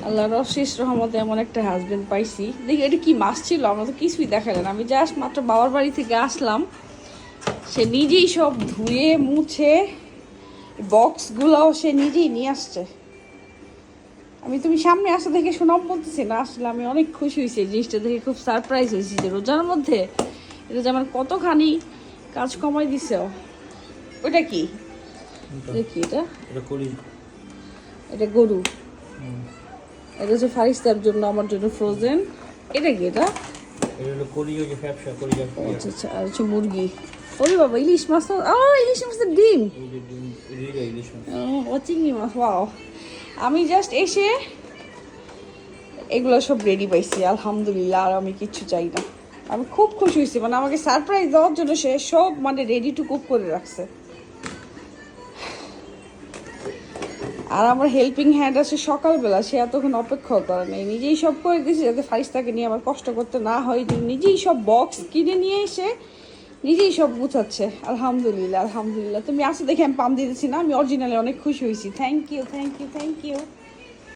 আল্লাহর অশেষ রহমতে এমন একটা হাজবেন্ড পাইছি। দেখি এটা কি মাছ ছিল, আমরা তো কিছুই দেখালেন। আমি জাস্ট মাত্র বাবার বাড়ি থেকে আসলাম, সে নিজেই সব ধুয়ে মুছে বক্সগুলোও সে নিজেই নিয়ে আসছে। তুমি সামনে আসা দেখে শোনাম বলতেছি না, আসলে আমি অনেক খুশি হয়েছি এই জিনিসটা দেখে, খুব সারপ্রাইজ হয়েছি যে রোজার মধ্যে এটা যে আমার কতখানি কাজ কমাই দিছে। ওটা কি দেখি, এটা গরু, এটা হচ্ছে ফারিস্তার জন্য, আমার জন্য ফ্রোজেন। এটা কি, এটা আচ্ছা আচ্ছা, আর হচ্ছে মুরগি। ওরে বাবা, ইলিশ মাছ তো, ইলিশ মাছের ডিম, ও চিংড়ি মাছ, ওয়াও। আমি জাস্ট এসে এগুলো সব রেডি পাইছি আলহামদুলিল্লাহ, আর আমি কিচ্ছু চাই না। আমি খুব খুশি হয়েছি, মানে আমাকে সারপ্রাইজ দেওয়ার জন্য সে সব মানে রেডি টু কুক করে রাখছে। আর আমার হেল্পিং হ্যান্ড আছে সকালবেলা, সে এতক্ষণ অপেক্ষা করে নেই, নিজেই সব করে দিয়েছে যাতে ফারিস্তাকে নিয়ে আমার কষ্ট করতে না হয়। নিজেই সব বক্স কিনে নিয়ে এসে নিজেই সব গুছাচ্ছে। আলহামদুলিল্লাহ আলহামদুলিল্লাহ। তুমি আসো দেখে আমি পাম দিতেছি না, আমি অরিজিনালি অনেক খুশি হয়েছি। Thank you thank you thank you.